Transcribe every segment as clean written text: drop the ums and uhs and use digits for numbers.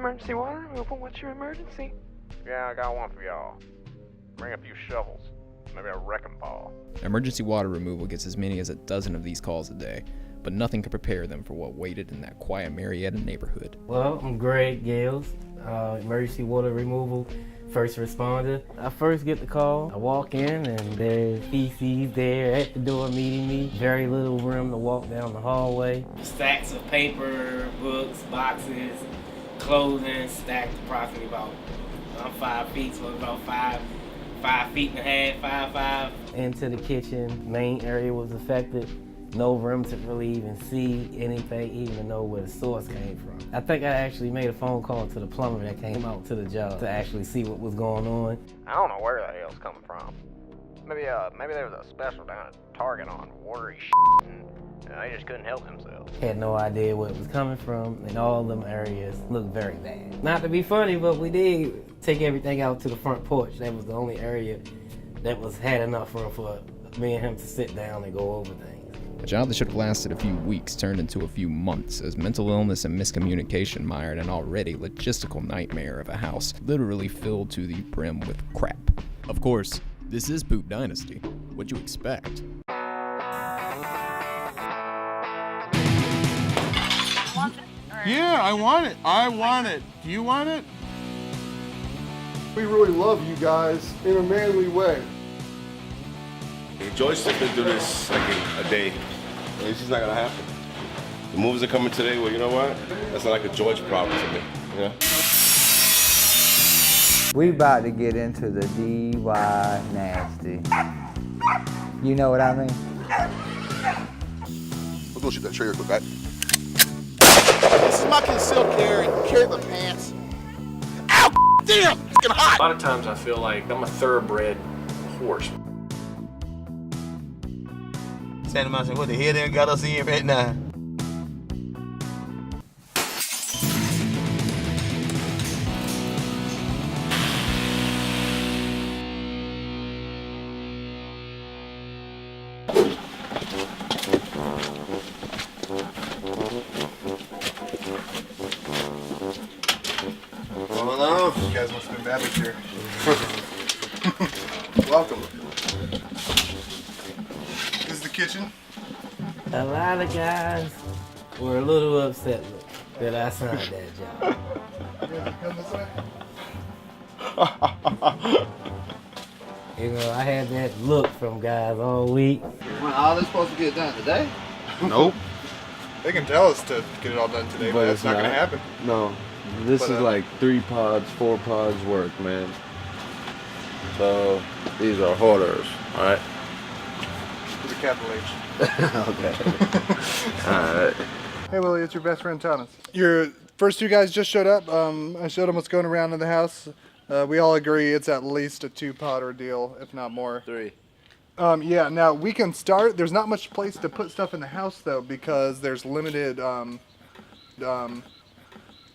Emergency water removal, what's your emergency? Yeah, I got one for y'all. Bring a few shovels, maybe a wrecking ball. Emergency water removal gets as many as a dozen of these calls a day, but nothing could prepare them for what waited in that quiet Marietta neighborhood. Well, I'm Greg Gales, emergency water removal first responder. I first get the call, I walk in and there's feces there at the door meeting me. Very little room to walk down the hallway. Stacks of paper, books, boxes, clothing stacked approximately about, I'm 5 feet, so about 5 feet and a half, 5'5". Into the kitchen, main area was affected. No room to really even see anything, even to know where the source came from. I think I actually made a phone call to the plumber that came out to the job to actually see what was going on. I don't know where the hell's coming from. Maybe there was a special down at Target on watery and they just couldn't help themselves. Had no idea where it was coming from, and all of them areas looked very bad. Not to be funny, but we did take everything out to the front porch. That was the only area that had enough room for me and him to sit down and go over things. A job that should have lasted a few weeks turned into a few months as mental illness and miscommunication mired an already logistical nightmare of a house literally filled to the brim with crap. Of course, this is Poop Dynasty. What'd you expect? Yeah, I want it. I want it. Do you want it? We really love you guys in a manly way. George has been through this like a day. It's just not gonna happen. The moves are coming today. Well, you know what? That's not like a George problem to me. You know? We about to get into the DyNasty. You know what I mean? Let's go shoot that trigger quick, right? This is my concealed carry. Carry my pants. Ow! Damn! It's getting hot! A lot of times I feel like I'm a thoroughbred horse. Santa Mountain, what the hell they got us in right now? You guys must have been bad this year. Welcome. This is the kitchen. A lot of guys were a little upset that I signed that job. You guys come this way? You know, I had that look from guys all week. When all this supposed to get done today? Nope. They can tell us to get it all done today, but that's not gonna happen. No, this is like 3 pods, 4 pods worth, man. So these are hoarders, all right? With a capital H. Okay. All right. Hey Willie, it's your best friend Thomas. Your first 2 guys just showed up. I showed them what's going around in the house. We all agree it's at least a 2-pod ordeal, if not more. 3. Yeah, now we can start. There's not much place to put stuff in the house though because there's limited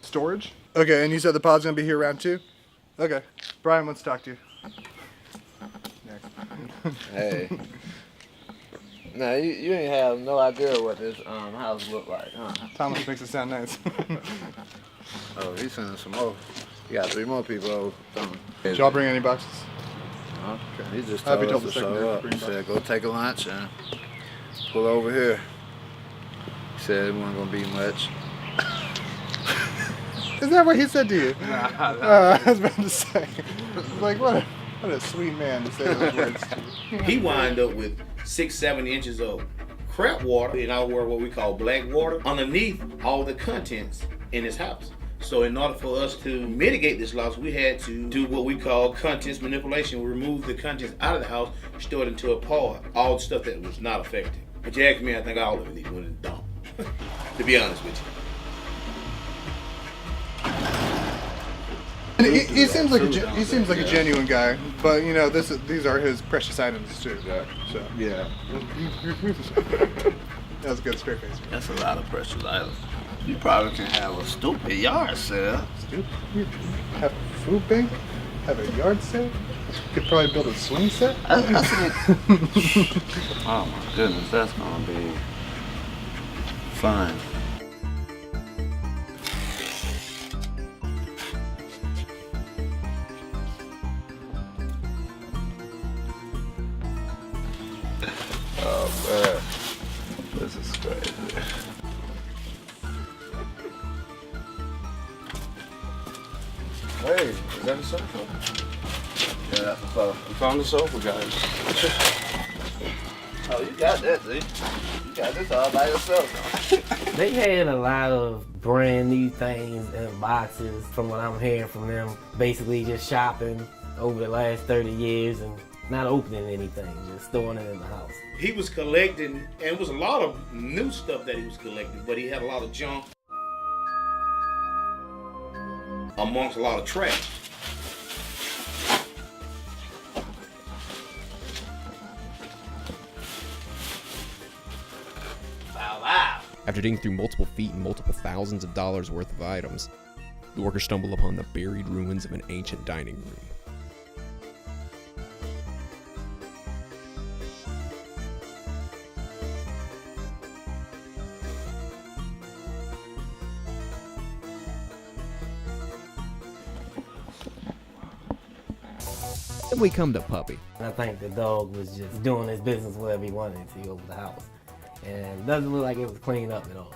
storage. Okay, and you said the pod's gonna be here around 2? Okay. Brian wants to talk to you. Next. Hey. No, you ain't have no idea what this house look like, huh? Thomas makes it sound nice. Oh, he's sending some more. You got 3 more people over. Did y'all bring any boxes? Okay. He just Happy told till us the to second show day, up. bring He said, go take a lunch and pull over here. He said it wasn't gonna be much. Is that what he said to you? I was about to say. Like, what a sweet man to say those words to. He wind up with 6-7 inches of crap water, in our world what we call black water, underneath all the contents in his house. So in order for us to mitigate this loss, we had to do what we call contents manipulation. We remove the contents out of the house, store it into a pod, all the stuff that was not affected. But you ask me, I think all of it went in the dump, to be honest with you. And he seems like a genuine guy, but you know these are his precious items too. So Yeah. that was a good straight face. That's a lot of precious items. You probably can have a stupid yard sale. Stupid. Have a food bank, have a yard sale. Could probably build a swing set. Oh my goodness, that's gonna be fun. Is that a sofa? Yeah, that's a sofa. We found the sofa, guys. Oh, you got that, see? You got this all by yourself. They had a lot of brand new things in boxes from what I'm hearing from them. Basically just shopping over the last 30 years and not opening anything, just throwing it in the house. He was collecting, and it was a lot of new stuff that he was collecting, but he had a lot of junk amongst a lot of trash. After digging through multiple feet and multiple thousands of dollars worth of items, the workers stumble upon the buried ruins of an ancient dining room. Then we come to Puppy. I think the dog was just doing his business whatever he wanted to over the house. And it doesn't look like it was cleaned up at all.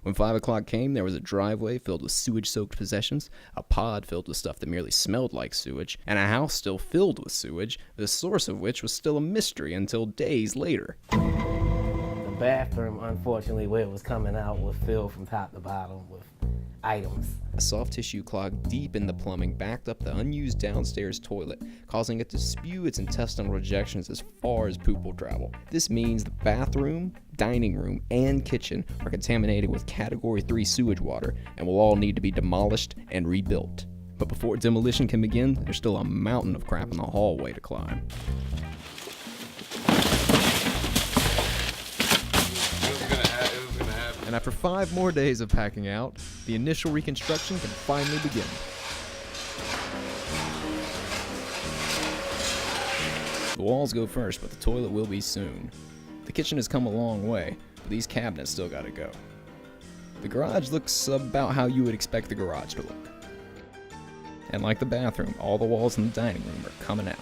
When 5 o'clock came, there was a driveway filled with sewage-soaked possessions, a pod filled with stuff that merely smelled like sewage, and a house still filled with sewage, the source of which was still a mystery until days later. The bathroom, unfortunately, where it was coming out was filled from top to bottom with items. A soft tissue clog deep in the plumbing backed up the unused downstairs toilet, causing it to spew its intestinal rejections as far as poop will travel. This means the bathroom, dining room, and kitchen are contaminated with Category 3 sewage water and will all need to be demolished and rebuilt. But before demolition can begin, there's still a mountain of crap in the hallway to climb. And after 5 more days of packing out, the initial reconstruction can finally begin. The walls go first, but the toilet will be soon. The kitchen has come a long way, but these cabinets still gotta go. The garage looks about how you would expect the garage to look. And like the bathroom, all the walls in the dining room are coming out.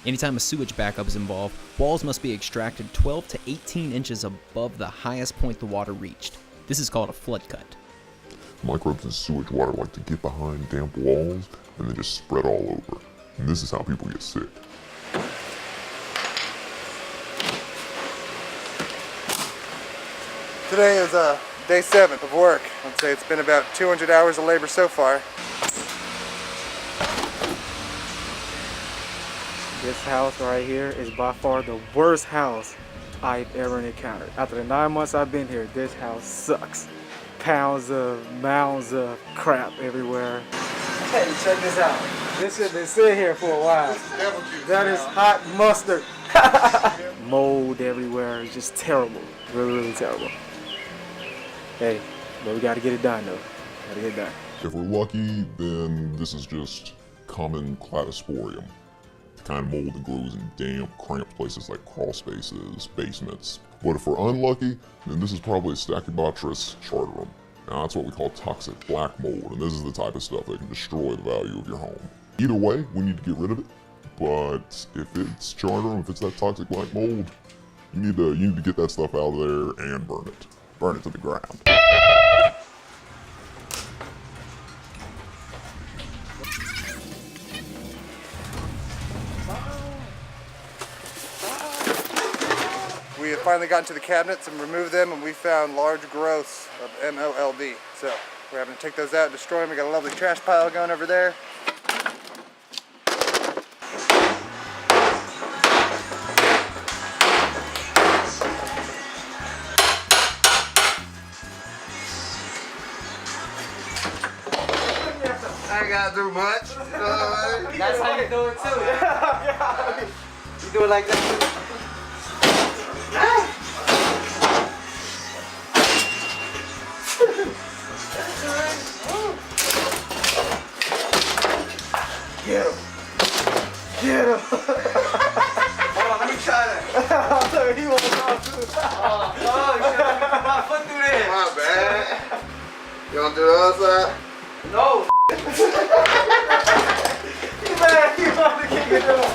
Anytime a sewage backup is involved, walls must be extracted 12 to 18 inches above the highest point the water reached. This is called a flood cut. Microbes in sewage water like to get behind damp walls and then just spread all over. And this is how people get sick. Today is day 7 of work. I'd say it's been about 200 hours of labor so far. This house right here is by far the worst house I've ever encountered. After the 9 months I've been here, this house sucks. Mounds of crap everywhere. Hey, check this out. This shit been sitting here for a while. That is hot mustard. Mold everywhere, it's just terrible. Really, really terrible. Hey, but we gotta get it done though. Gotta get it done. If we're lucky, then this is just common cladosporium. The kind of mold that grows in damp, cramped places like crawl spaces, basements. But if we're unlucky, then this is probably a Stachybotrys chartarum. Now that's what we call toxic black mold, and this is the type of stuff that can destroy the value of your home. Either way, we need to get rid of it. But if it's chartarum, if it's that toxic black mold, you need to get that stuff out of there and burn it. Burn it to the ground. We have finally gotten to the cabinets and removed them, and we found large growths of MOLD. So we're having to take those out and destroy them. We got a lovely trash pile going over there. I ain't gotta do much. You know what I mean? That's how you do it too. Yeah. You do it like that too. Get him. Get him. Hold on, let me try that. He won't talk too. Oh, you gotta put my foot through there. My bad. You wanna do the other side? No. You better keep on the kick it up.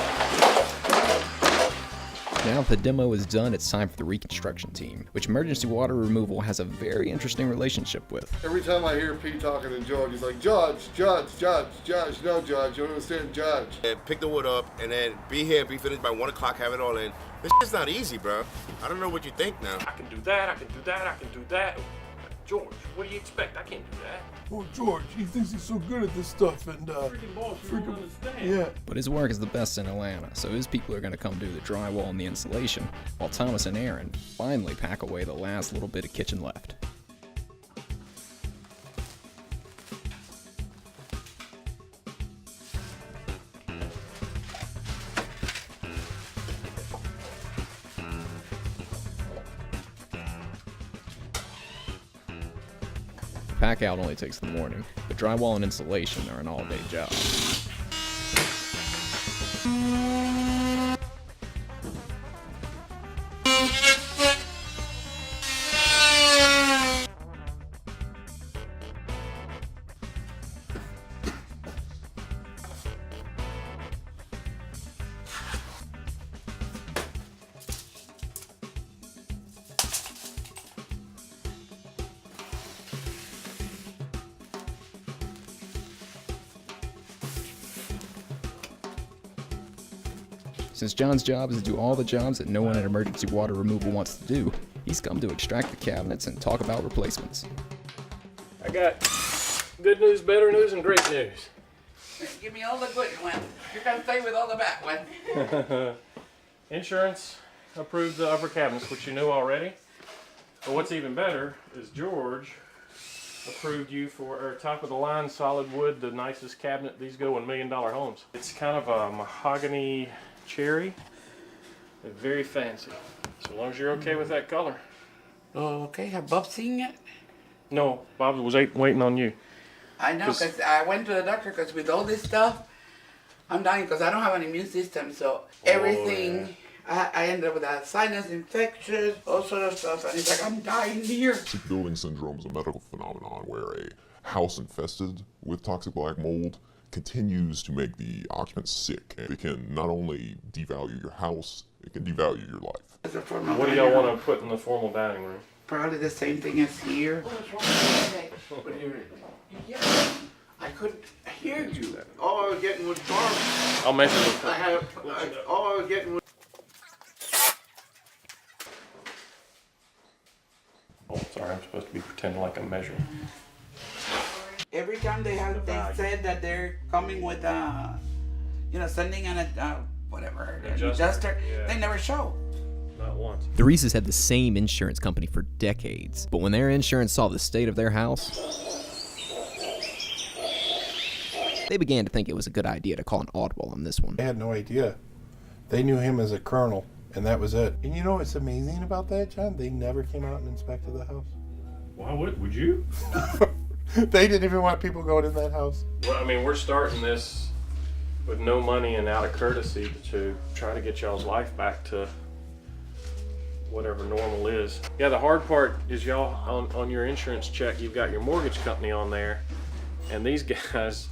Now that the demo is done, it's time for the reconstruction team, which emergency water removal has a very interesting relationship with. Every time I hear Pete talking to George, he's like, Judge, no, Judge, you don't understand, Judge. And pick the wood up and then be here, be finished by 1 o'clock, have it all in. This is not easy, bro. I don't know what you think now. I can do that, I can do that, I can do that. George, what do you expect? I can't do that. Oh, George, he thinks he's so good at this stuff, and Freaking boss, you don't understand. yeah. But his work is the best in Atlanta, so his people are going to come do the drywall and the insulation, while Thomas and Aaron finally pack away the last little bit of kitchen left. Pack out only takes the morning, but drywall and insulation are an all-day job. Since John's job is to do all the jobs that no one at emergency water removal wants to do, he's come to extract the cabinets and talk about replacements. I got good news, better news, and great news. Give me all the good ones. You're gonna stay with all the bad ones. Insurance approved the upper cabinets, which you knew already. But what's even better is George approved you for our top of the line solid wood, the nicest cabinet. These go in $1 million homes. It's kind of a mahogany cherry. They're very fancy. So long as you're okay with that color. Okay, have Bob seen it? No, Bob was waiting on you. I know, because I went to the doctor, because with all this stuff, I'm dying because I don't have an immune system, so everything, I ended up with a sinus infection, all sort of stuff, and it's like, I'm dying here. Toxic building syndrome is a medical phenomenon where a house infested with toxic black mold continues to make the occupants sick. And it can not only devalue your house, it can devalue your life. What do y'all want to put in the formal dining room? Probably the same thing as here. Yeah, I couldn't hear you. All I was getting was garbage. I'll measure it. All I was getting was... Oh, sorry, I'm supposed to be pretending like I'm measuring. Every time they said that they're coming with sending an whatever adjuster, yeah. They never show. Not once. The Reeses had the same insurance company for decades, but when their insurance saw the state of their house, they began to think it was a good idea to call an audible on this one. They had no idea. They knew him as a colonel, and that was it. And you know what's amazing about that, John? They never came out and inspected the house. Why would you? They didn't even want people going in that house. Well, I mean, we're starting this with no money and out of courtesy to try to get y'all's life back to whatever normal is. Yeah, the hard part is y'all on your insurance check, you've got your mortgage company on there, and these guys,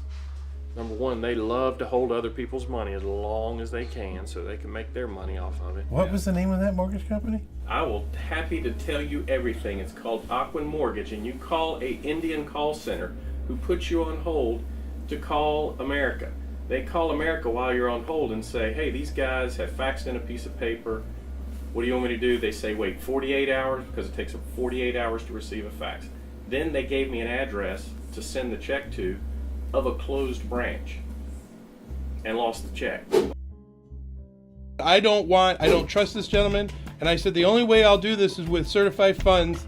number one, they love to hold other people's money as long as they can so they can make their money off of it. What was the name of that mortgage company? I will happy to tell you everything. It's called Aquin Mortgage, and you call a Indian call center who puts you on hold to call America. They call America while you're on hold and say, hey, these guys have faxed in a piece of paper. What do you want me to do? They say wait 48 hours because it takes them 48 hours to receive a fax. Then they gave me an address to send the check to of a closed branch and lost the check. I don't trust this gentleman, and I said the only way I'll do this is with certified funds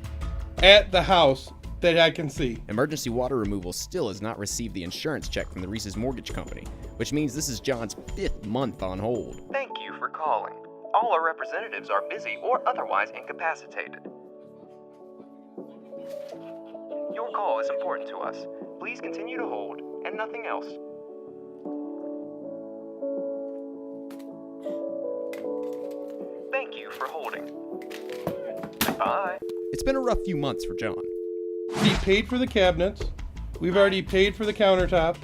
at the house that I can see. Emergency water removal still has not received the insurance check from the Reese's mortgage company, which means this is John's 5th month on hold. Thank you for calling. All our representatives are busy or otherwise incapacitated. Your call is important to us. Please continue to hold and nothing else. Thank you for holding. Bye. It's been a rough few months for John. He paid for the cabinets. We've already paid for the countertop.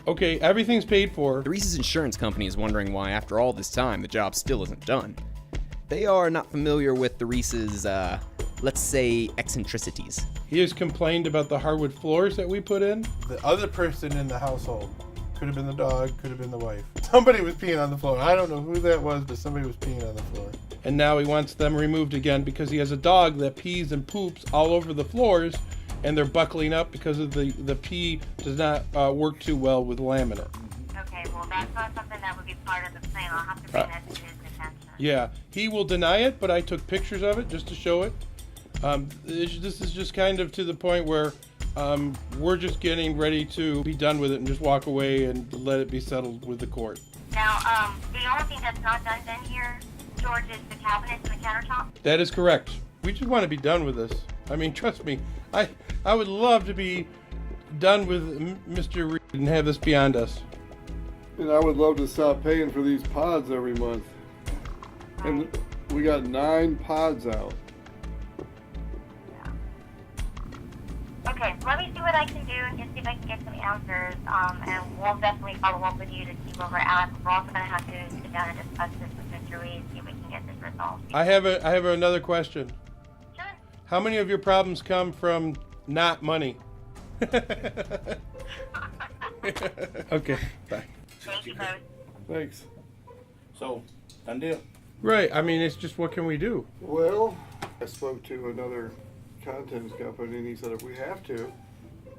Okay, everything's paid for. The Reese's insurance company is wondering why, after all this time, the job still isn't done. they are not familiar with the Reese's, let's say, eccentricities. He has complained about the hardwood floors that we put in. The other person in the household, could have been the dog, could have been the wife. Somebody was peeing on the floor. I don't know who that was, but somebody was peeing on the floor. And now he wants them removed again because he has a dog that pees and poops all over the floors, and they're buckling up because of the pee does not work too well with laminate. Okay, well that's not something that would be part of the plan. I'll have to bring that to his attention. Yeah, he will deny it, but I took pictures of it just to show it. This is just kind of to the point where we're just getting ready to be done with it and just walk away and let it be settled with the court. Now, the only thing that's not done here, George, is the cabinets and the countertop. That is correct. We just want to be done with this. I mean, trust me, I would love to be done with Mr. Reed and have this beyond us. And I would love to stop paying for these pods every month. And we got 9 pods out. Okay, let me see what I can do and just see if I can get some answers. And we'll definitely follow up with you to see where we're at. We're also going to have to sit down and discuss this with Mr. Reed, see if we can get this resolved. I have another question. Sure. How many of your problems come from not money? Okay, bye. Thank you both. Thanks. So, done deal. Right, I mean, it's just what can we do? Well, I spoke to another contents company and he said if we have to.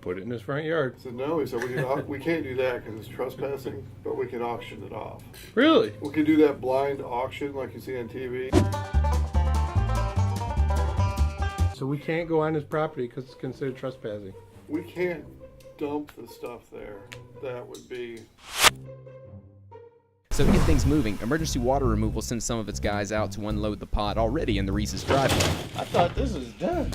Put it in his front yard. I said no, he said we can't do that because it's trespassing, but we can auction it off. Really? We can do that blind auction like you see on TV. So we can't go on his property because it's considered trespassing. We can't dump the stuff there. That would be... So to get things moving, Emergency Water Removal sends some of its guys out to unload the pod already in the Reese's driveway. I thought this was done.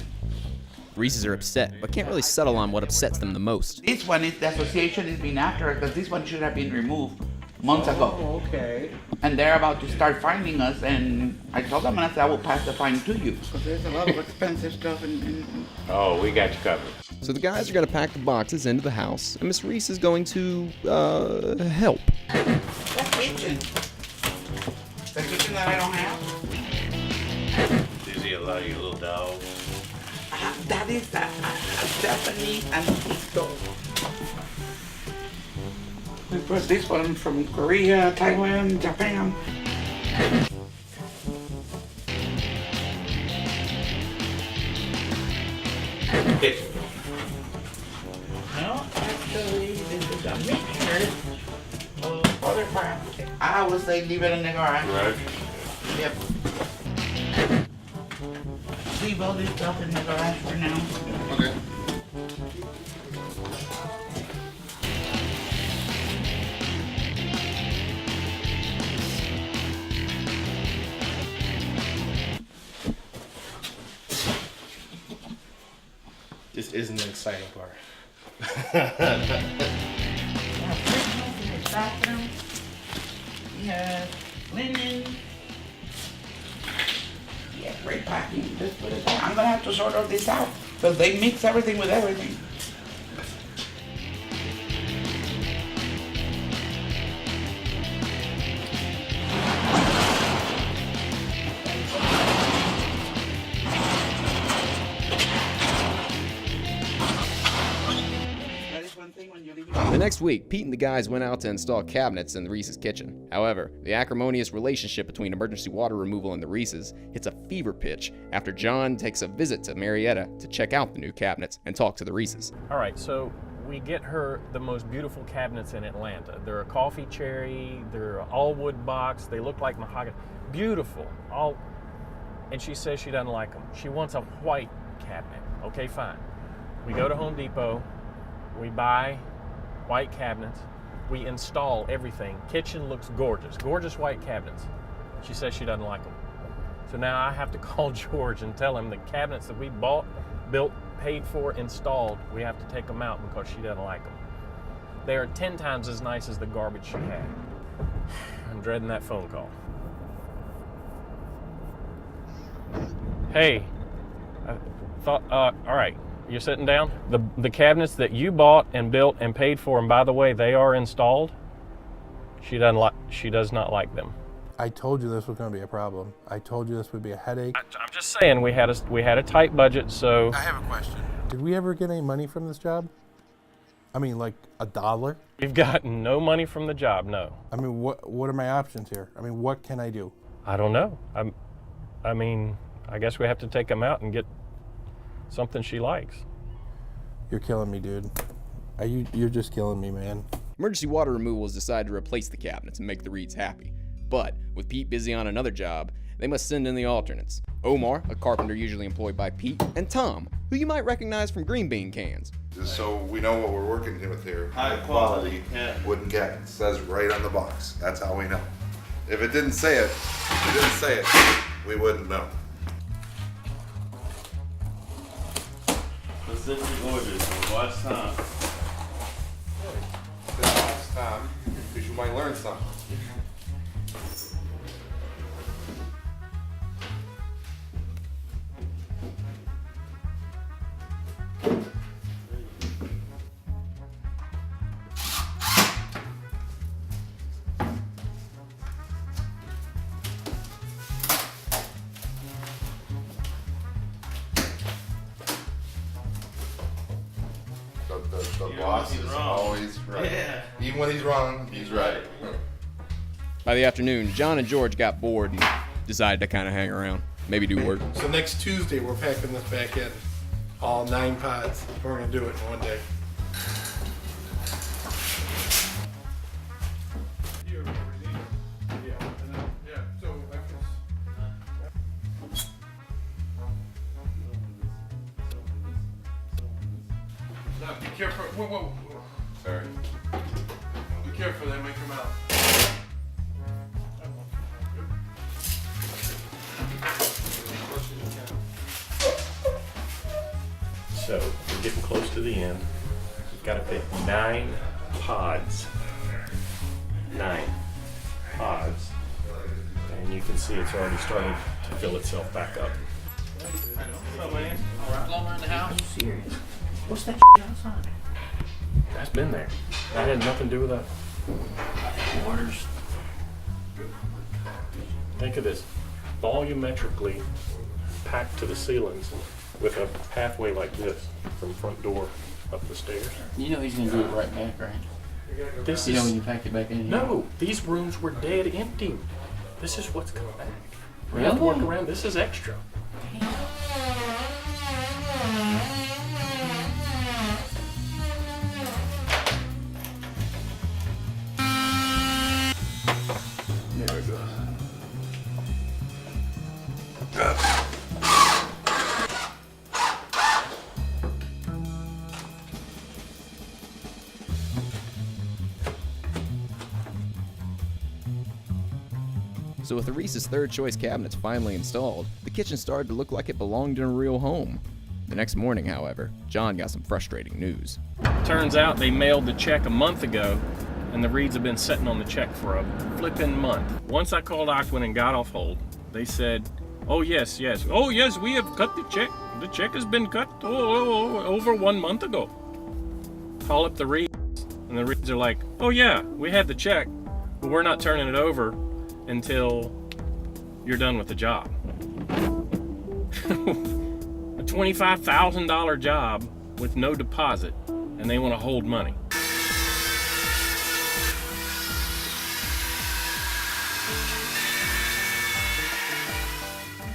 Reese's are upset, but can't really settle on what upsets them the most. This one is the association is being after because this one should have been removed months ago. Oh, okay. And they're about to start finding us, and I told them, and I said, I will pass the fine to you. Because there's a lot of expensive stuff in... Oh, we got you covered. So the guys are going to pack the boxes into the house, and Miss Reese is going to, help. The kitchen. The kitchen that I don't have. Does he allow you little dogs? That is a Japanese antique stove. We brought this one from Korea, Taiwan, Japan. No, actually, this is a mixture of other crap. I would say leave it in the garage. Right. Yep. Leave all this stuff in the garage for now. Okay. This isn't the exciting part. Bathroom. We have linen. Yeah, great packing. Just put it down. I'm gonna have to sort all this out because they mix everything with everything. The next week, Pete and the guys went out to install cabinets in the Reese's kitchen. However, the acrimonious relationship between Emergency Water Removal and the Reese's hits a fever pitch after John takes a visit to Marietta to check out the new cabinets and talk to the Reese's. All right, so we get her the most beautiful cabinets in Atlanta. They're a coffee cherry, they're an all wood box, they look like mahogany. Beautiful, and she says she doesn't like them. She wants a white cabinet. Okay, fine. We go to Home Depot, we buy white cabinets, we install everything. Kitchen looks gorgeous, gorgeous white cabinets. She says she doesn't like them. So now I have to call George and tell him the cabinets that we bought, built, paid for, installed, we have to take them out because she doesn't like them. They are 10 times as nice as the garbage she had. I'm dreading that phone call. Hey, I thought, all right. You're sitting down? The cabinets that you bought and built and paid for, and by the way, they are installed. She does not like them. I told you this was going to be a problem. I told you this would be a headache. I'm just saying we had a tight budget, so. I have a question. Did we ever get any money from this job? I mean, like $1? We've gotten no money from the job, no. I mean, what are my options here? I mean, what can I do? I don't know. I mean, I guess we have to take them out and get something she likes. You're killing me, dude. You're just killing me, man. Emergency water removal has decided to replace the cabinets and make the Reeds happy. But with Pete busy on another job, they must send in the alternates. Omar, a carpenter usually employed by Pete, and Tom, who you might recognize from green bean cans. Just so we know what we're working with here. High quality wooden cabinets. It says right on the box. That's how we know. If it didn't say it, we wouldn't know. Specific orders. Watch time. Watch time, because you might learn something. The boss is always right. Yeah. Even when he's wrong, he's right. By the afternoon, John and George got bored and decided to kind of hang around, maybe do work. So next Tuesday, we're packing this back in. All 9 pods. We're going to do it in one day. Now, be careful. Whoa. Sorry. Be careful, they may come out. So we're getting close to the end. We've got to pick 9 pods. 9 pods. And you can see it's already starting to fill itself back up. What's up, man? All right. Blown around the house? Are you serious? What's that outside? That's been there. That had nothing to do with that. Hoarders. Think of this. Volumetrically packed to the ceilings with a pathway like this from front door up the stairs. You know he's gonna do it right back, right? This You know is when you packed it back in? no. These rooms were dead empty. This is what's coming back. We have to work around. This is extra. There it goes. So with Reese's third choice cabinets finally installed, the kitchen started to look like it belonged in a real home. The next morning, however, John got some frustrating news. Turns out they mailed the check a month ago, and the Reeds have been sitting on the check for a flipping month. Once I called Aquin and got off hold, they said, oh yes, we have cut the check. The check has been cut over 1 month ago. Call up the Reeds, and the Reeds are like, oh yeah, we had the check, but we're not turning it over until you're done with the job. A $25,000 job with no deposit, and they want to hold money.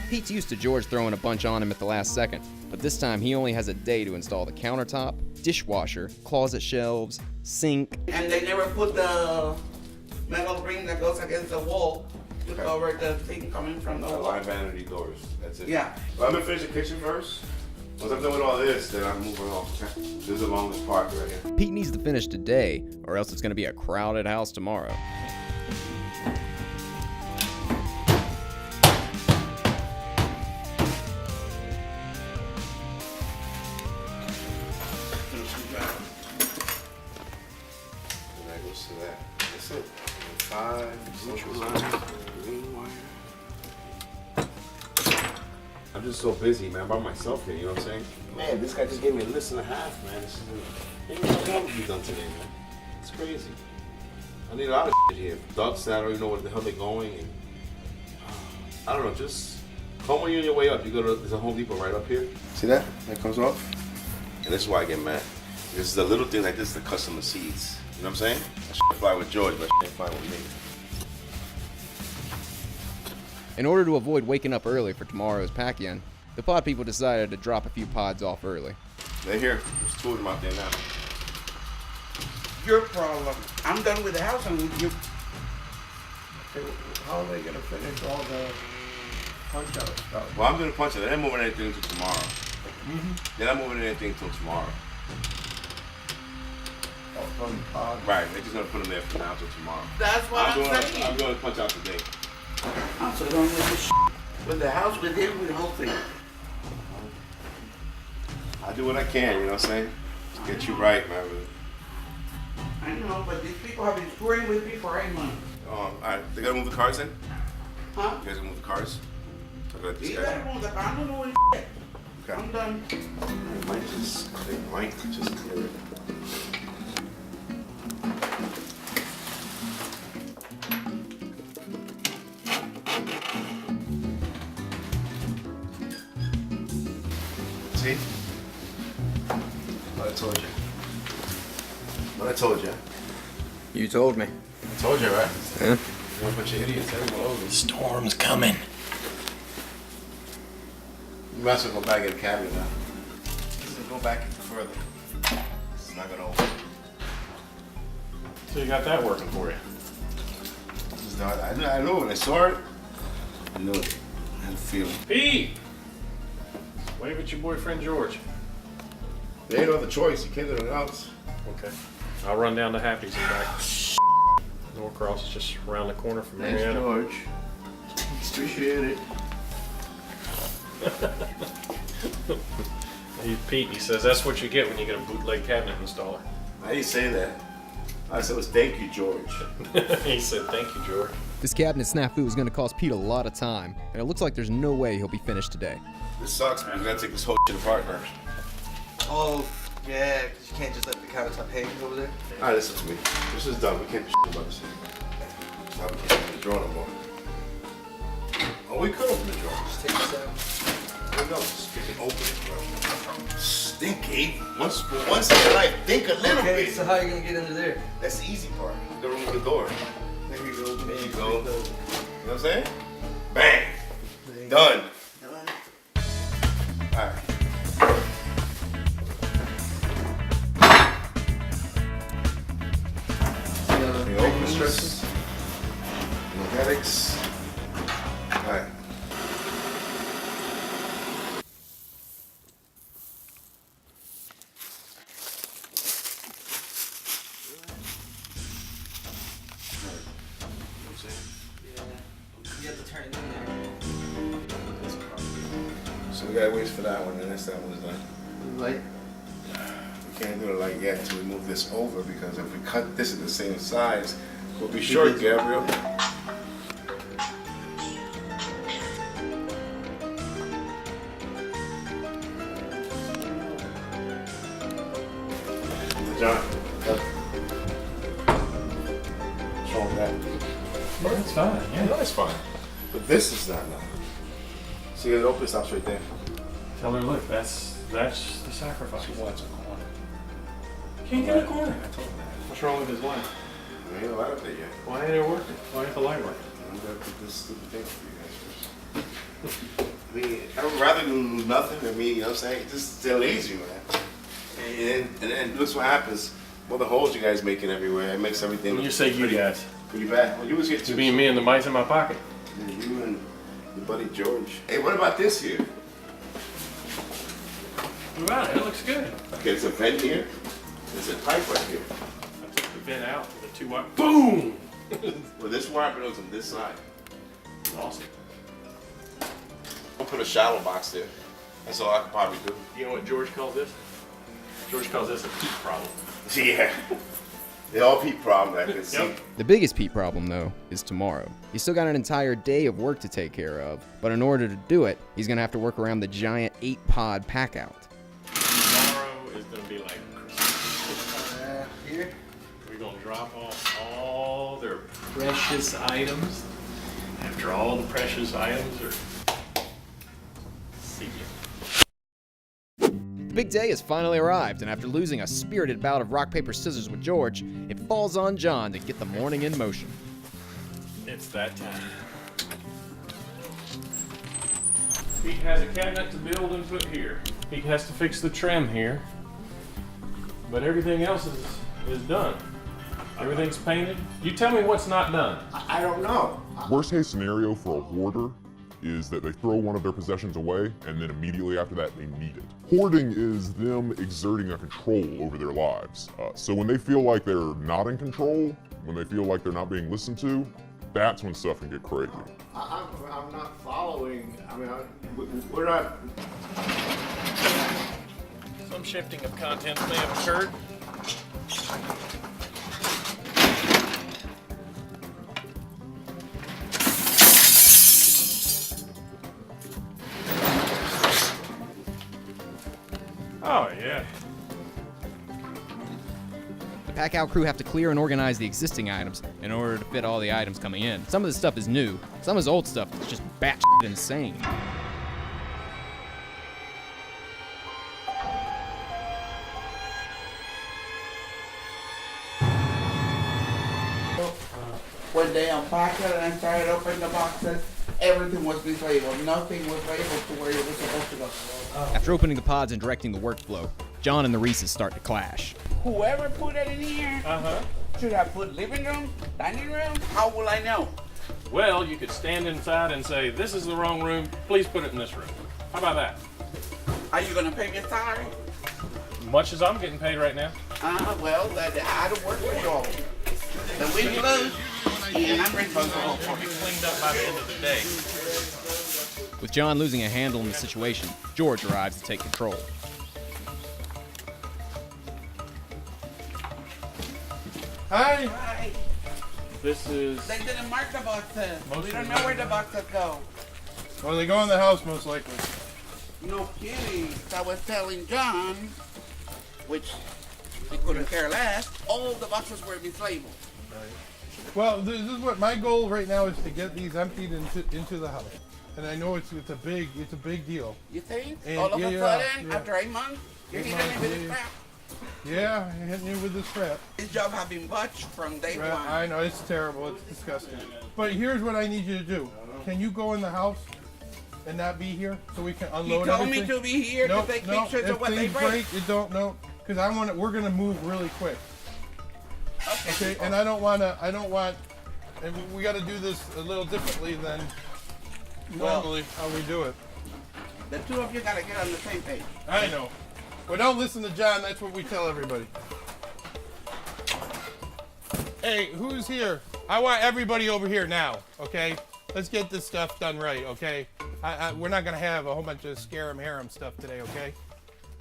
Pete's used to George throwing a bunch on him at the last second, but this time he only has a day to install the countertop, dishwasher, closet shelves, sink. And they never put the metal ring that goes against the wall to cover the thing coming from the wall. Line vanity doors. That's it. Yeah. Well, I'm gonna finish the kitchen first. Once I'm done with all this, then I'm moving on. This is the longest part right here. Pete needs to finish today, or else it's going to be a crowded house tomorrow. And that goes to that. That's it. 5 central lines, green wire. I'm just so busy, man, by myself here, you know what I'm saying? Man, this guy just gave me a list and a half, man. This ain't gonna be done today, man. It's crazy. I need a lot of shit here. Ducks that I don't even know where the hell they're going, and I don't know, just come when you're on your way up. You go to, there's a Home Depot right up here. See that? That comes off. And this is why I get mad. This is a little thing like this, the customer seats. You know what I'm saying? I should fly with George, but I can't fly with me. In order to avoid waking up early for tomorrow's pack-in, the pod people decided to drop a few pods off early. They're here. There's 2 of them out there now. Your problem. I'm done with the house and with you. How are they gonna finish all the punch out stuff? Well, I'm gonna punch it. They're not moving anything until tomorrow. They're not moving anything until tomorrow. Right, they're just gonna put them there from now till tomorrow. That's what I'm saying. I'm going to punch out today. I'm so done with this with the house, with him, with the whole thing. I do what I can, you know what I'm saying? To get you right, man. I know, but these people have been screwing with me for 8 months. Alright, they gotta move the cars in? Huh? You guys gonna move the cars? You better move the car. I'm not moving shit. Okay. I'm done. They might just clear it. See? What I told you. What I told you. You told me. I told you, right? Yeah. You're a bunch of idiots. Everyone Storm's coming. You might as well go back in the cabinet now. Let's go back even further. This is not gonna open. So you got that working for you? This is not, I know when I saw it. I knew it. I had a feeling. Pete! Wave at your boyfriend George. There ain't no other choice. You can't do anything else. Okay. I'll run down to Happy's and back. Norcross is just around the corner from Thanks, Mariana. George. Appreciate it. Pete, he says that's what you get when you get a bootleg cabinet installer. I didn't say that. I said it was thank you, George. He said thank you, George. This cabinet snafu is going to cost Pete a lot of time, and it looks like there's no way he'll be finished today. This sucks, but we gotta take this whole shit apart first. Oh, yeah, because you can't just let the countertop hang over there. Alright, listen to me. This is done. We can't do shit about this thing. Now we can't open the drawer no more. Oh, we could open the drawer. Just take this out. No, just get it open, bro. Stinky. Once in your life, think a little bit. So how are you going to get under there? That's the easy part. You gotta remove the door. There you go. There you go. You know what I'm saying? Bang. Done. Alright. The open stresses. Magnetics. Alright. You have to turn it in there. So we gotta wait for that one, and that's that one's done. Light? We can't do the light yet until we move this over, because if we cut this at the same size, we'll be short, Gabriel. John, what's wrong with that? That's fine, yeah. No, it's fine. But this is not now. See, it open stops right there. Tell her, look, that's the sacrifice. She wants a corner. Can't get a corner. I told her that. What's wrong with his light? There ain't a light up there yet. Why ain't it working? Why ain't the light working? I'm gonna put this stupid thing for you guys first. I mean, I would rather do nothing than me, you know what I'm saying? Just they're lazy, man. And then look what happens. Well, the holes you guys making everywhere, it makes everything When you say you guys, pretty bad. Well, you was here too. you mean me and the mice in my pocket? Yeah, you and your buddy George. Hey, what about this here? What about it? It looks good. Okay, there's a vent here. There's a pipe right here. I took the vent out with the 2 wire. Boom! Well, this wire goes on this side. Awesome. I'll put a shallow box there. That's all I could probably do. You know what George calls this? George calls this a Pete problem. Yeah. They all Pete problem, I can see. The biggest Pete problem, though, is tomorrow. He's still got an entire day of work to take care of, but in order to do it, he's going to have to work around the giant 8-pod pack-out. Tomorrow is going to be like Christmas. Here? We're going to drop off all their precious items. After all the precious items are... See ya. The big day has finally arrived, and after losing a spirited bout of rock, paper, scissors with George, it falls on John to get the morning in motion. It's that time. Pete has a cabinet to build and put here. Pete has to fix the trim here. But everything else is done. Everything's painted. You tell me what's not done. I don't know. Worst case scenario for a hoarder is that they throw one of their possessions away and then immediately after that they need it. Hoarding is them exerting a control over their lives. So when they feel like they're not in control, when they feel like they're not being listened to, that's when stuff can get crazy. I'm not following. I mean, we're not. Some shifting of contents may have occurred. Oh, yeah. The pack-out crew have to clear and organize the existing items in order to fit all the items coming in. Some of the stuff is new, some is old stuff that's just batshit insane. When they unpacked it and I started opening the boxes, everything was mislabeled. Nothing was labeled to where it was supposed to go. After opening the pods and directing the workflow, John and the Reeses start to clash. Whoever put it in here should have put living room, dining room. How will I know? Well, you could stand inside and say, this is the wrong room, please put it in this room. How about that? Are you gonna pay me a salary? Much as I'm getting paid right now. Well, I don't work for you all. The win you lose, and I'm responsible for it. Cleaned up by the end of the day. With John losing a handle on the situation, George arrives to take control. Hi. Hi. This is... They didn't mark the boxes. We don't know where the boxes go. Well, they go in the house most likely. No kidding. I was telling John, which he couldn't care less, all the boxes were mislabeled. Well, this is what my goal right now is to get these emptied into the house. And I know it's a big deal. You think? And All of a sudden, yeah. after 8 months, you're hitting me with this crap? Yeah, you're hitting you with this crap. This job has been botched from day one. I know, it's terrible, it's disgusting. But here's what I need you to do. Can you go in the house and not be here so we can unload everything? He told me to be here to take pictures of what they break. Because we're gonna move really quick. Okay, and I don't want, and we got to do this a little differently than normally how we do it. The two of you got to get on the same page. I know. Well, don't listen to John, that's what we tell everybody. Hey, who's here? I want everybody over here now, okay? Let's get this stuff done right, okay? We're not gonna have a whole bunch of scare-em harem stuff today, okay?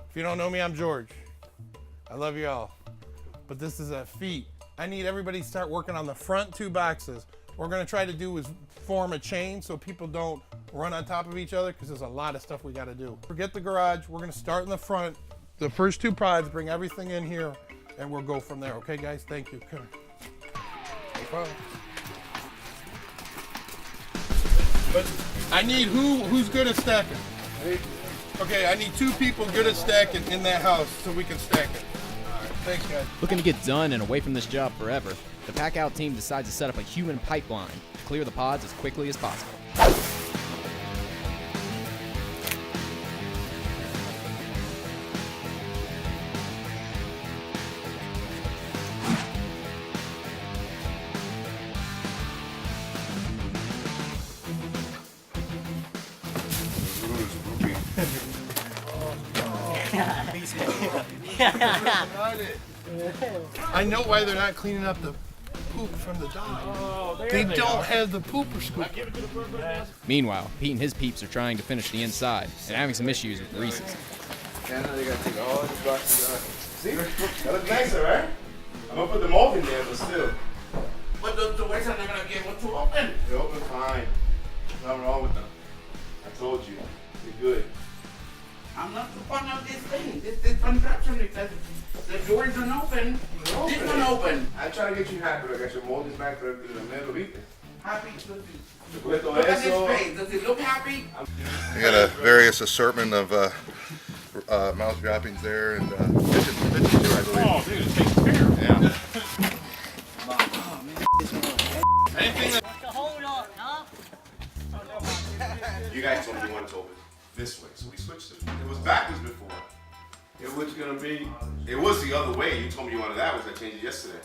If you don't know me, I'm George. I love you all. But this is a feat. I need everybody to start working on the front two boxes. What we're gonna try to do is form a chain so people don't run on top of each other because there's a lot of stuff we gotta do. Forget the garage, we're gonna start in the front. The first two pods, bring everything in here and we'll go from there. Okay guys, thank you. Come here. No problem. But I need who's good at stacking? Okay, I need 2 people good at stacking in that house so we can stack it. Thanks, guys. Looking to get done and away from this job forever, the pack-out team decides to set up a human pipeline to clear the pods as quickly as possible. I know why they're not cleaning up the poop from the dog. Oh, they don't have the pooper scoop. Meanwhile, Pete and his peeps are trying to finish the inside and having some issues with Reese's. Yeah, now they gotta take all the boxes out. See? That looks nicer, right? I'm gonna put the mold in there, but still. But the doors are not gonna be able to open. They're open fine. There's nothing wrong with them. I told you. They're good. I'm not the fun of this thing. This contraption because the doors don't open. This one open. I try to get you happy. I got your mold is back there in the middle of it. Happy? Look at his face. Does he look happy? We got a various assortment of mouse droppings there and pigeons too, I believe. Oh, dude, it takes care of. Yeah. You guys told me you wanted to open this way, so we switched it. It was backwards before. It was gonna be. It was the other way. You told me you wanted that. Was I changed it yesterday?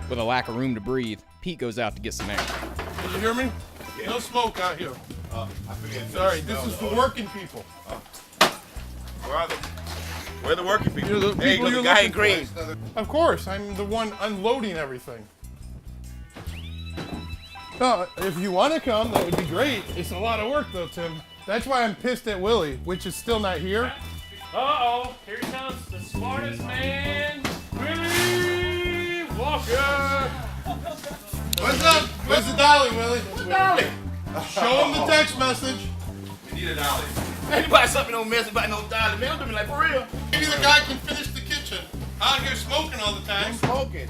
With a lack of room to breathe, Pete goes out to get some air. Did you hear me? No smoke out here. I forget. Sorry, this is for working people. Where are they? Where are the working people? You're the There you people go, you're the guy in looking green. for. Of course, I'm the one unloading everything. If you want to come, that would be great. It's a lot of work though, Tim. That's why I'm pissed at Willie, which is still not here. Uh-oh, here comes the smartest man, Willie Walker. What's up? Where's the dolly, Willie? Who's Dolly? Show him the text message. We need a dolly. Anybody something don't mess about no dollar, man. Don't do me like for real. Maybe the guy can finish the kitchen. Out here smoking all the time. Smoking.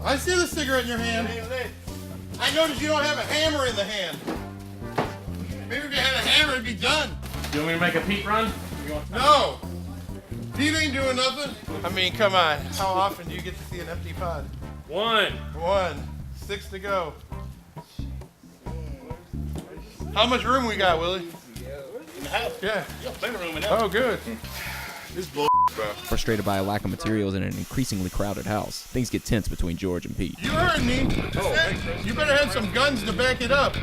I see the cigarette in your hand. I noticed you don't have a hammer in the hand. Maybe if you had a hammer, it'd be done. You want me to make a Pete run? No. Pete ain't doing nothing. I mean, come on. How often do you get to see an empty pod? One. 6 to go. How much room we got, Willie? In the house? Yeah. You got plenty of room in there. Oh, good. This bull, bro. Frustrated by a lack of materials in an increasingly crowded house, things get tense between George and Pete. You heard me. You better have some guns to back it up.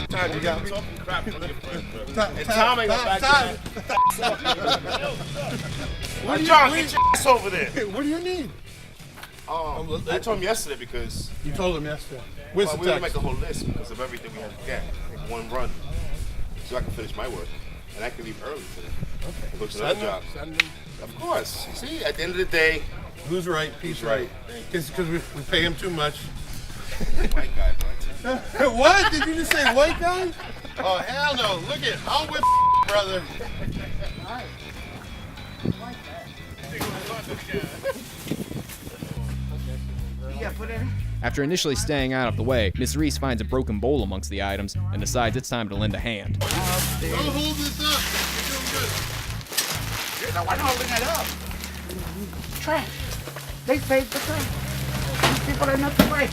Time you got something crap. And Tom ain't gonna back it up. What John, get your ass over there. What do you need? I told him yesterday because You told him yesterday. Where's well, the we didn't text? make a whole list because of everything we had to get. Like one run, so I can finish my work, and I can leave early today. Okay. Go to another job. Send them. Of course. See, at the end of the day, Who's right? Pete's right. Because we pay him too much. white guy, right? What? Did you just say white guy? Oh, hell no. Look at, I'll whip brother. Yeah, put it. After initially staying out of the way, Miss Reese finds a broken bowl amongst the items and decides it's time to lend a hand. Don't hold this up. You're doing good. Now, why not holding it up? Trash. They saved the trash. These people are not the right.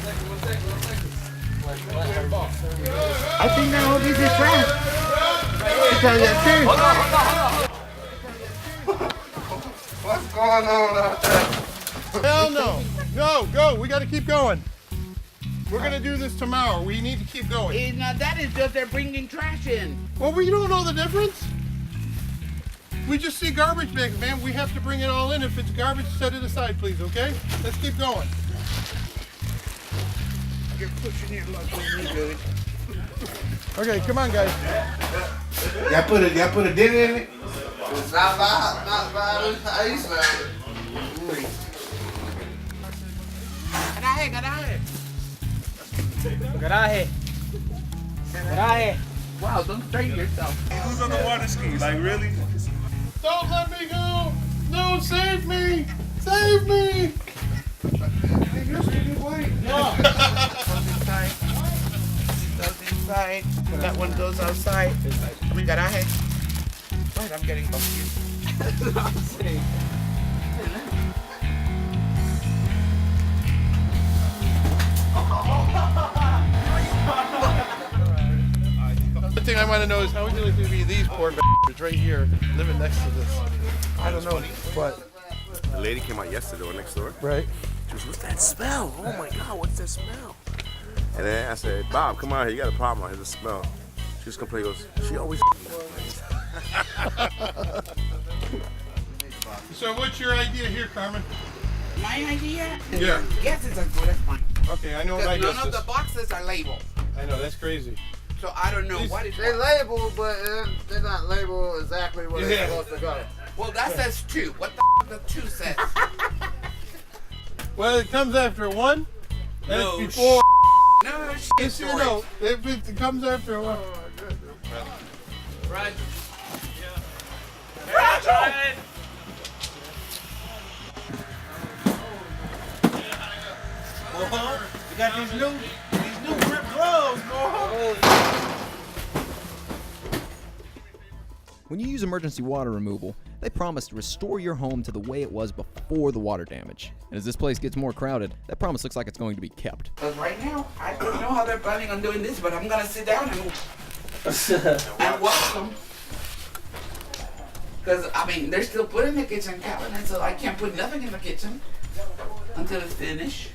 I think that all this is trash. Because they're Hold on. What's going on out there? Hell no. No, go. We got to keep going. We're going to do this tomorrow. We need to keep going. It's not that, it's just they're bringing trash in. Well, we don't know the difference. We just see garbage bags, man. We have to bring it all in. If it's garbage, set it aside, please, okay? Let's keep going. You're pushing your luck on me, dude. Okay, come on, guys. Y'all put a dent in it. It's not bad. How you smell it? Garaje. Wow, don't strain yourself. Who's on the water ski? Like really? Don't let me go. No, save me. Save me. No. Goes inside. Goes inside. That one goes outside. I mean, garaje. Right, I'm getting confused. The thing I want to know is how would you like to be these poor bastards right here living next to this? I don't know. What? The lady came out yesterday or next door. Right. She was, what's that smell? Oh my God, what's that smell? And then I said, Bob, come on here, you got a problem. Here's the smell. She just complaining, goes, she always So what's your idea here, Carmen? My idea? Yeah. Yes, it's as good as mine. Okay, I know what I Because guess none of is. the boxes are labeled. I know, that's crazy. So I don't know what is They're what. labeled, but they're not labeled exactly where they're supposed to go. Well, that says 2. What the 2 says? Well, it comes after 1, and No it's before. No shit. Yes, you know, it comes after 1. Right. You got these new grip gloves, boy. When you use emergency water removal, they promise to restore your home to the way it was before the water damage. And as this place gets more crowded, that promise looks like it's going to be kept. Because right now, I don't know how they're planning on doing this, but I'm going to sit down and watch them. Because, I mean, they're still putting the kitchen cabinet, so I can't put nothing in the kitchen until it's finished.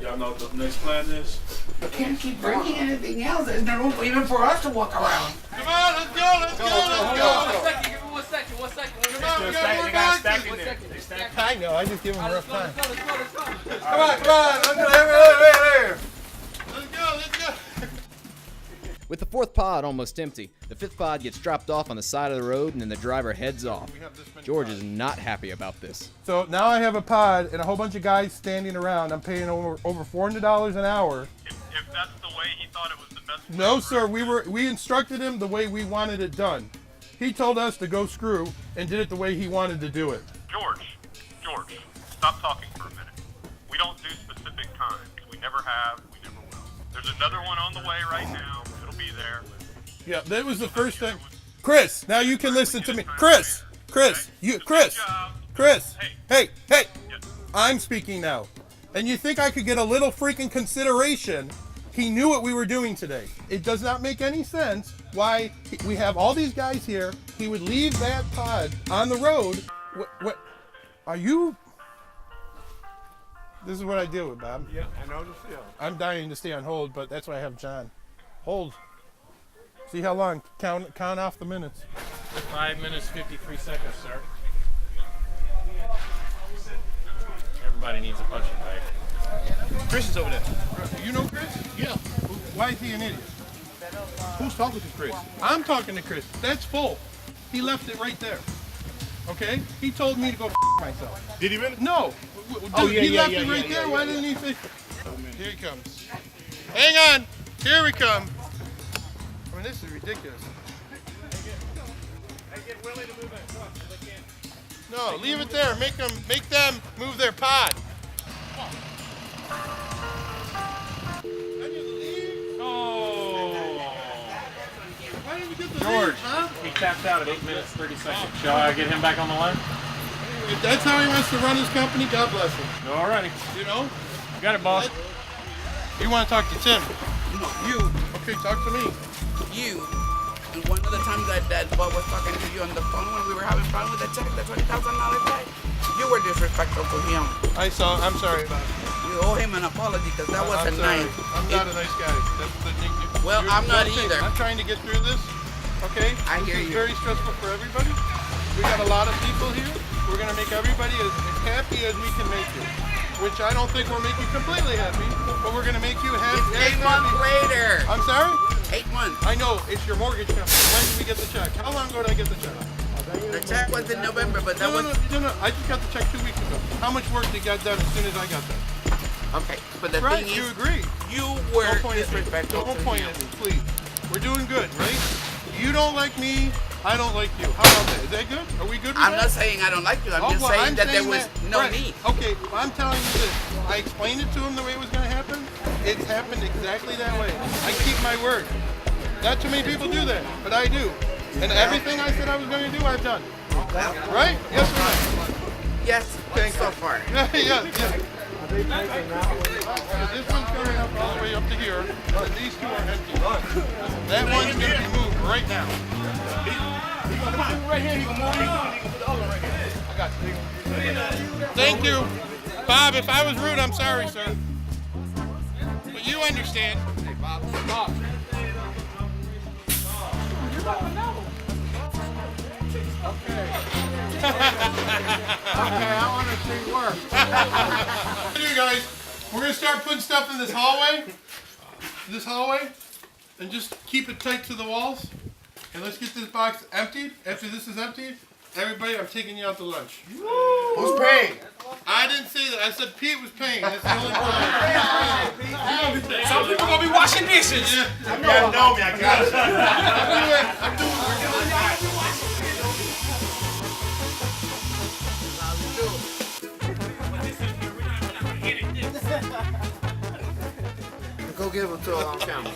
Y'all know what the next plan is? I can't keep bringing anything else. There's no room even for us to walk around. Come on, let's go, let's go, let's go. 1 second, give me 1 second, 1 second. Come on, we got more boxes. I know, I just give him a rough time. Come on, let's go, there. Let's go, let's go. With the fourth pod almost empty, the fifth pod gets dropped off on the side of the road and then the driver heads off. George is not happy about this. So now I have a pod and a whole bunch of guys standing around. I'm paying over $400 an hour. If that's the way he thought it was the best. No, sir. We instructed him the way we wanted it done. He told us to go screw and did it the way he wanted to do it. George, stop talking for a minute. We don't do specific times. We never have. We never will. There's another one on the way right now. It'll be there. Yeah, that was the first thing. Chris, now you can listen to me. Chris, hey, I'm speaking now. And you think I could get a little freaking consideration? He knew what we were doing today. It does not make any sense why we have all these guys here. He would leave that pod on the road. What are you? This is what I deal with, Bob. Yeah, I know the feel. I'm dying to stay on hold, but that's why I have John. Hold. See how long? Count off the minutes. 5 minutes, 53 seconds, sir. Everybody needs a punching bag. Chris is over there. You know Chris? Yeah. Why is he an idiot? Who's talking to Chris? I'm talking to Chris. That's full. He left it right there. Okay? He told me to go myself. Did he really? No. Dude, he left it right there. Why didn't he fix it? Here he comes. Hang on. Here we come. I mean, this is ridiculous. Hey, get Willie to move that truck so they can't. No, leave it there. Make them move their pod. George, he tapped out at 8 minutes, 30 seconds. Shall I get him back on the line? If that's how he wants to run his company, God bless him. Alrighty. You know? Got it, boss. You want to talk to Tim? No, you. Okay, talk to me. You. And one of the times that Bob was talking to you on the phone when we were having fun with the check, the $20,000 check, you were disrespectful to him. I'm sorry about it. You owe him an apology because that wasn't nice. I'm not a nice guy. That's the thing. Well, I'm not either. I'm trying to get through this. Okay? I hear This is you. very stressful for everybody. We got a lot of people here. We're going to make everybody as happy as we can make you. Which I don't think we'll make you completely happy, but we're going to make you happy. It's 8 months later. I'm sorry? 8 months. I know. It's your mortgage company. When did we get the check? How long ago did I get the check? The check was in November, but that was... No. I just got the check 2 weeks ago. How much work did you get done as soon as I got there? Okay, but the right, thing you is... agree. You were Don't point disrespectful. Don't point at me, please. We're doing good, right? You don't like me. I don't like you. How about that? Is that good? Are we good with I'm that? not saying I don't like you. I'm just saying that there was no right. need. Okay, well, I'm telling you this. I explained it to him the way it was going to happen. It's happened exactly that way. I keep my word. Not too many people do that, but I do. And everything I said I was going to do, I've done. Right? Yes or no? Yes, thanks so far. Yeah. This one's going up all the way up to here, and these two are empty. That one's going to be moved right now. He's going to move right here. He's going to move. He's going to put the other right here. I got you. Thank you. Bob, if I was rude, I'm sorry, sir. But you understand. Hey, Bob. Okay. Okay, I want to see work. You guys, we're going to start putting stuff in this hallway, and just keep it tight to the walls. And let's get this box emptied. After this is emptied, everybody, I'm taking you out to lunch. Who's paying? I didn't say that. I said Pete was paying. That's the only part. Some people gonna be washing dishes. You gotta know me, I got it. I'm doing it. Don't give them to her on camera.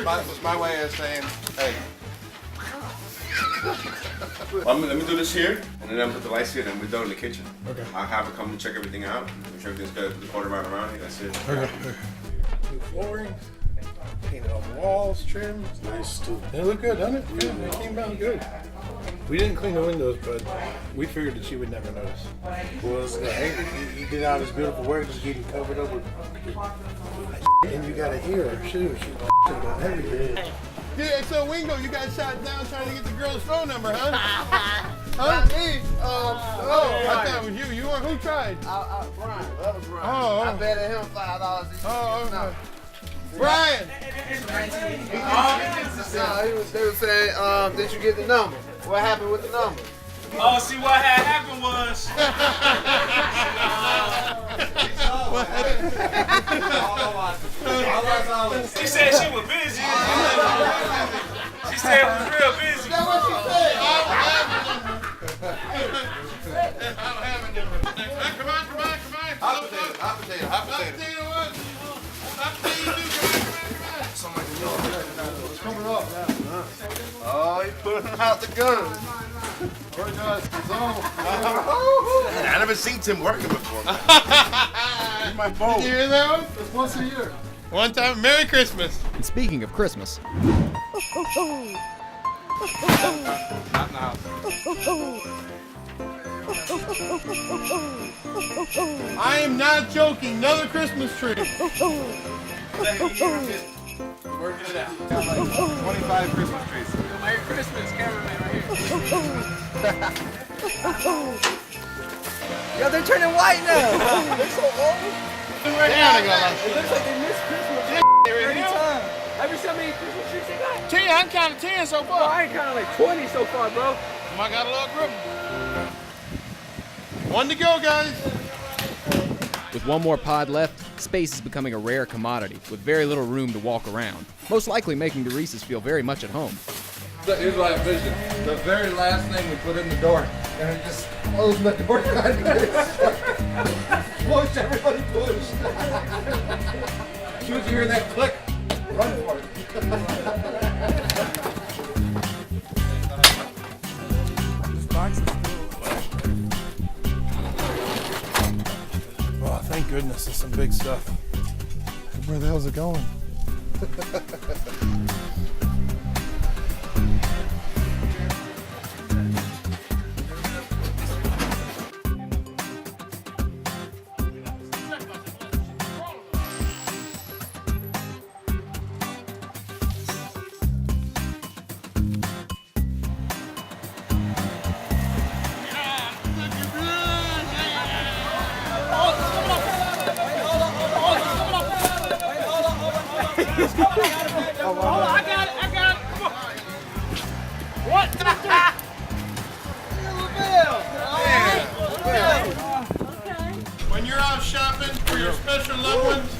That's my way of saying, hey. Let me do this here, and then I'll put the lights here, and then we're done in the kitchen. Okay. I'll have her come and check everything out, make sure everything's good, order around here, that's it. Okay. New flooring, painted all the walls, trim. Nice too. They look good, doesn't it? Yeah, they came out good. We didn't clean the windows, but we figured that she would never notice. Well, he did all this beautiful work, just getting covered up with. And you gotta hear her. Shoot, she's about everything. Yeah, so Wingo, you guys sat down trying to get the girl's phone number, huh? Not me. I thought it was you. You were who tried? Brian. That was Brian. Oh. I betted him $5. Oh, okay. Brian! They were saying, did you get the number? What happened with the number? Oh, see what had happened was. She said she was busy. She said it was real busy. That's what she said. Come on. Hot potato. It's coming up. Oh, he pulling out the gun. I never seen Tim working before. He's my boat. Did you hear that one? It's once a year. One time, Merry Christmas. And speaking of Christmas, Not in the house. I am not joking. Another Christmas tree. Working it out. Got like 25 Christmas trees. Merry Christmas, cameraman right here. Yo, they're turning white now. They're so old. Right now they got It looks like they missed Christmas every time. Have you seen how many Christmas trees they got? 10. I'm counting 10 so far. Oh, I ain't counting like 20 so far, bro. I got a little group. One to go, guys. with one more pod left, space is becoming a rare commodity with very little room to walk around, most likely making the Reeses feel very much at home. Here's what I envision. The very last thing we put in the door, and we just close the door behind us. Push, everybody push. As soon as you hear that click, run for it. This box is full. Oh, thank goodness, there's some big stuff. Where the hell's it going? I got it. What? When you're out shopping for your special loved ones,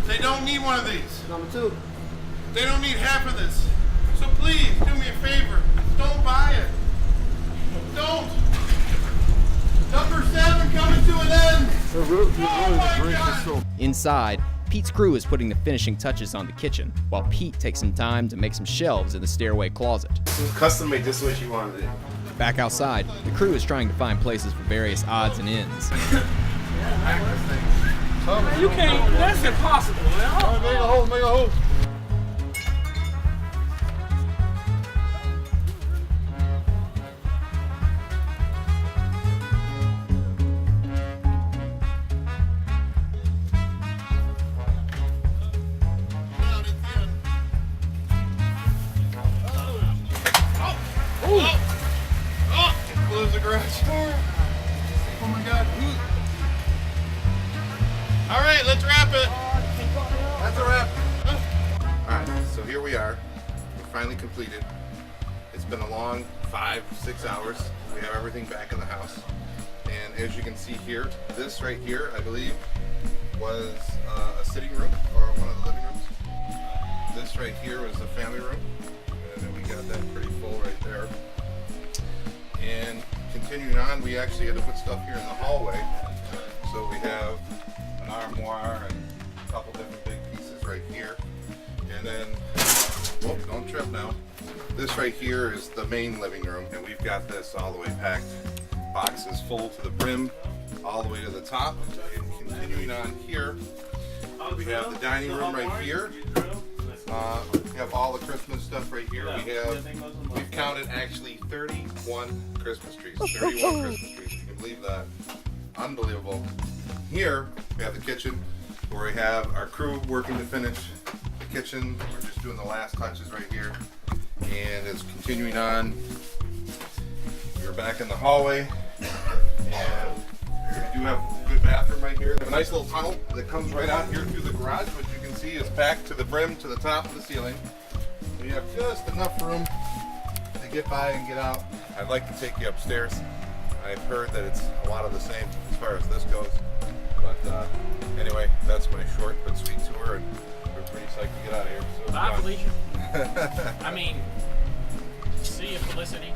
they don't need one of these. Number 2. They don't need half of this. So please, do me a favor. Don't buy it. Don't. Number 7 coming to an end. Inside, Pete's crew is putting the finishing touches on the kitchen, while Pete takes some time to make some shelves in the stairway closet. Custom made just what you wanted it. Back outside, the crew is trying to find places for various odds and ends. You can't. That's impossible, man. Make a hole. Close the garage door. Oh my God. All right, let's wrap it. That's a wrap. Alright, so here we are. We're finally completed. It's been a long 5-6 hours. We have everything back in the house. And as you can see here, this right here, I believe, was a sitting room or one of the living rooms. This right here was the family room. And then we got that pretty full right there. And continuing on, we actually had to put stuff here in the hallway. So we have an armoire and a couple different big pieces right here. And then, whoop, don't trip now. This right here is the main living room, and we've got this all the way packed. Boxes full to the brim, all the way to the top. And continuing on here, we have the dining room right here. We have all the Christmas stuff right here. We've counted actually 31 Christmas trees. 31 Christmas trees. You can believe that. Unbelievable. Here we have the kitchen, where we have our crew working to finish the kitchen. We're just doing the last touches right here, and it's continuing on. We're back in the hallway, and we do have a good bathroom right here. We have a nice little tunnel that comes right out here through the garage, which you can see is packed to the brim, to the top of the ceiling. We have just enough room to get by and get out. I'd like to take you upstairs. I've heard that it's a lot of the same as far as this goes. But anyway, that's my short but sweet tour, and we're pretty psyched to get out of here. So bye, Felicia. I mean, see you, Felicity.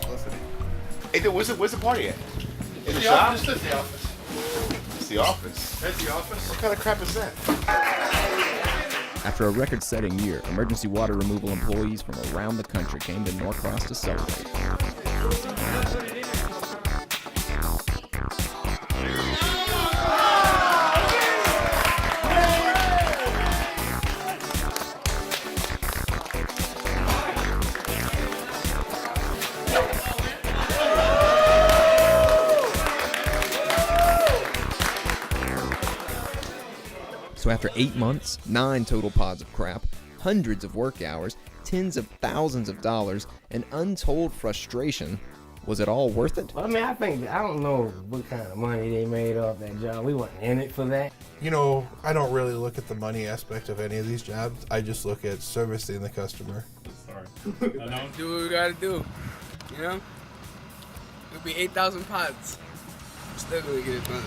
Felicity. Hey, dude, where's the party at? In the The shop? office, just the office. It's the office. That's the office. What kind of crap is that? After a record-setting year, emergency water removal employees from around the country came to Norcross to celebrate. So after 8 months, 9 total pods of crap, hundreds of work hours, tens of thousands of dollars, and untold frustration, was it all worth it? I mean, I don't know what kind of money they made off that job. We wasn't in it for that. You know, I don't really look at the money aspect of any of these jobs. I just look at servicing the customer. Sorry. Do what we gotta do, you know? It'll be 8,000 pods. Still gonna get it done.